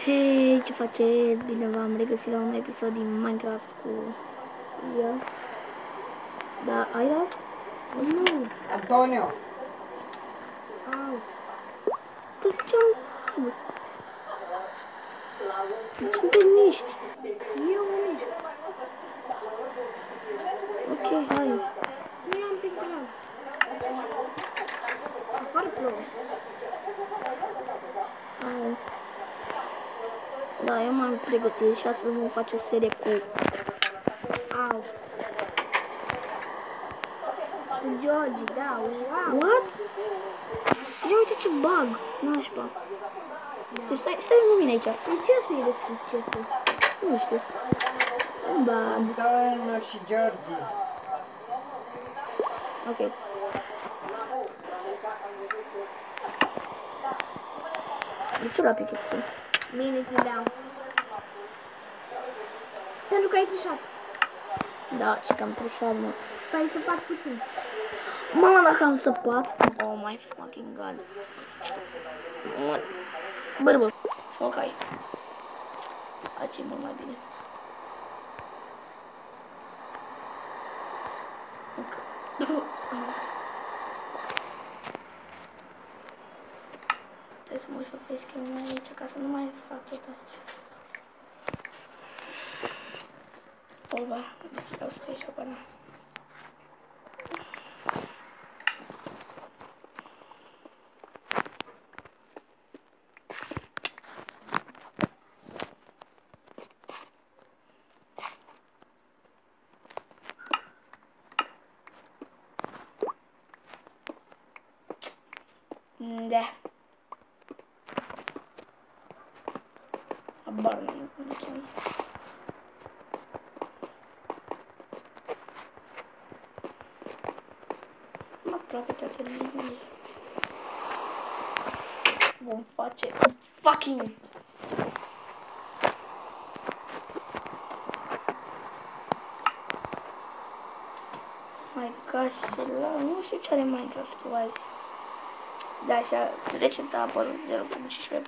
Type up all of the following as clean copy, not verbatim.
Hei, ce faceți? Bine v-am regăsit la un episod din Minecraft cu el. Da, ai dat? Nu! Antonio! Au! De ce-mi bag? De ce-mi permiști? Eu mă mișc. Ok, hai. Nu am pic greu. Afară plouă. Au. Da, eu m-am pregătit și astăzi vom face o serie cu... Au. Cu George, da, wow. What? Ia uite ce bug. Nașpa. Deci stai lângă mine aici. De ce să-i deschis chestia? Nu știu. Un bug. Antonio și George. Ok. De ce la pickaxe? Mine ți dau. Pentru că ai trișat. Da, și că am trișat, mă. Că ai săpat puțin. Mama, dacă am săpat. Oh my fucking god. Bă, ok. Aici e mult mai bine. Trebuie să mă șofesc eu mai aici ca să nu mai fac tot aici. Olba, deci vreau să ieși până. Da. Abar nu am. Aproape toate liniile. Vom face fucking my gosh, nu știu ce are Minecraft-ul azi. Da, așa, recepta a apărut 0.15.90,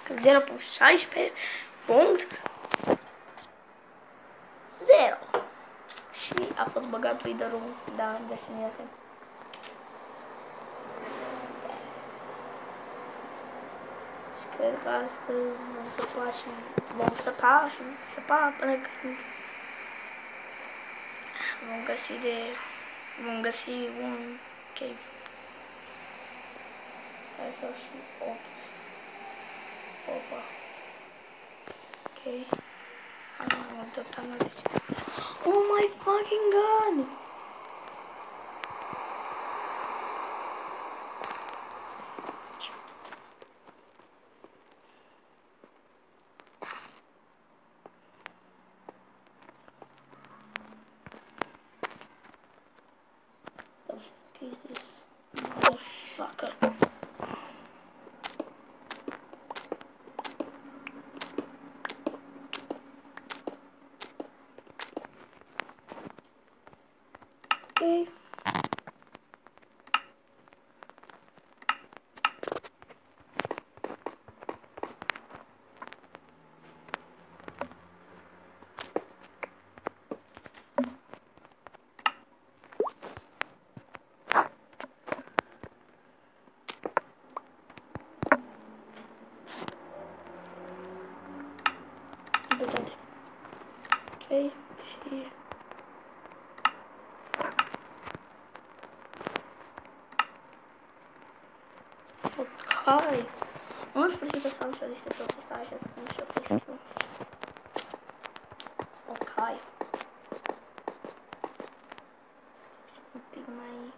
adică 0.16.0 și a fost băgat Wither-ul, da, în versiunea asta. Și cred că astăzi vom săpa până când vom găsi un cave. Hai să și 8. Opa. Ok. Am 8, am 10. Oh my fucking god! The fuck is this? Motherfucker. Okay. Okay, și hai! În sfârșit o să am și o listă pe ăsta, așa să pun și o festivă. Ok. Un pic mai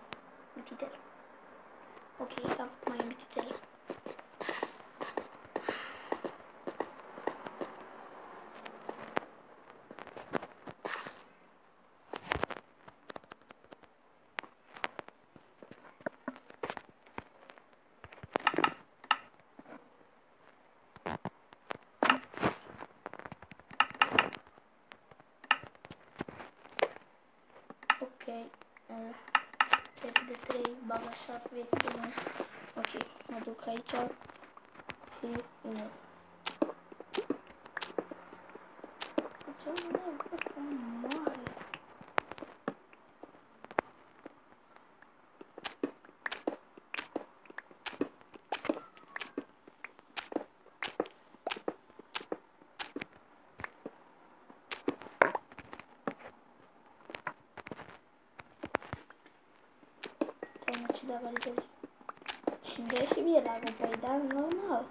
mititel. Ok, am mai mititel. De 3 bag așa, vezi că nu. Ok, mă duc aici și ies. lagă de George. Și îmi dă și mie lagă, păi da, normal.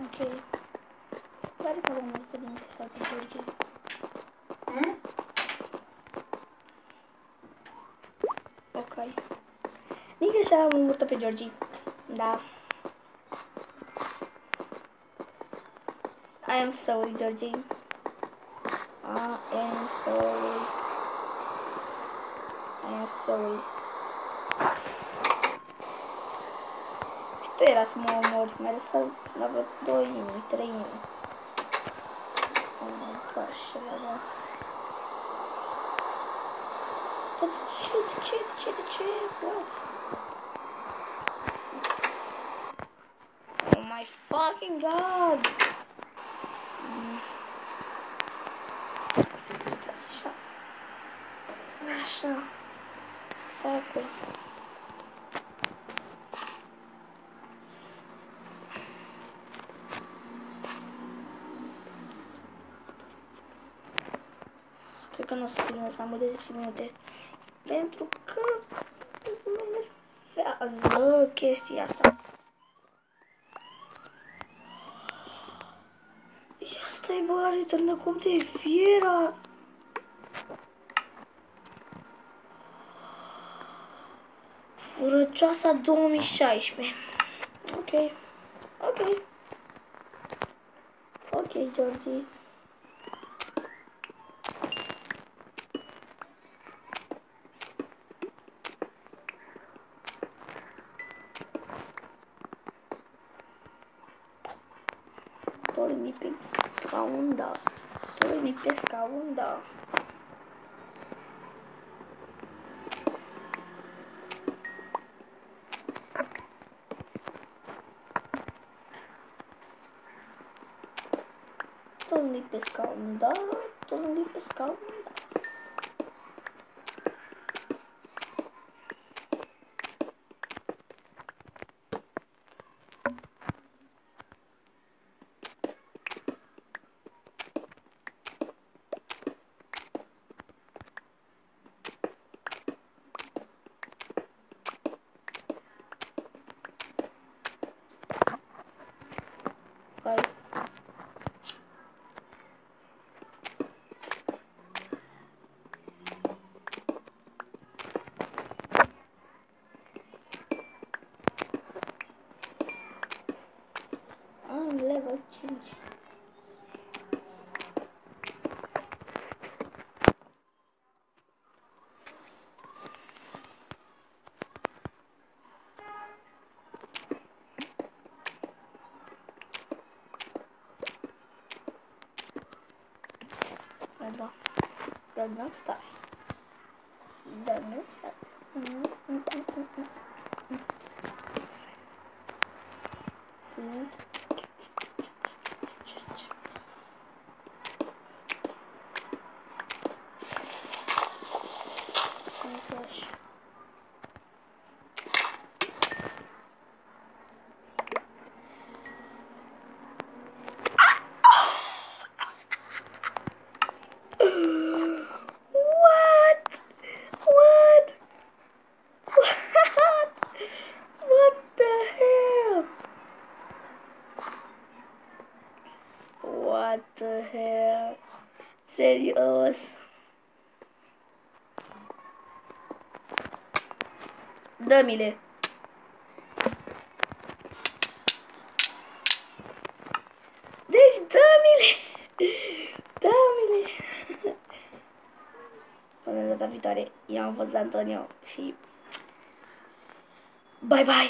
Ok. Pare că avem multă din sau pe George. Ok. Din greșeala am multă pe George. Da. I am sorry, George. I am sorry. I am sorry. Și tu era să mă omori. Mi-a lăsat la vreo 2 inimi, 3 inimi. Oh my gosh, ăla. Dar de ce? What? Oh my fucking god! Așa. Stai acolo. Cred că nu o să filmez mai mult de 10 minute. Pentru că mă enervează chestia asta. Ia stai bă, are târnă cum de fiera. Furăcioasa 2016. Ok. Ok, Georgie. Dormi pe scaun, da. Dormi pe scaun, da. Dormi pe scaun, da. Dormi pe scaun, da. Hai. Am level 5. Da. Gangnam Style. Gangnam Style. Sunt. Gosh. What the hell? Serios? Dă-mi-le. Deci dă-mi-le. Dă-mi-le. Până data viitoare, eu am fost Antonio și bye bye.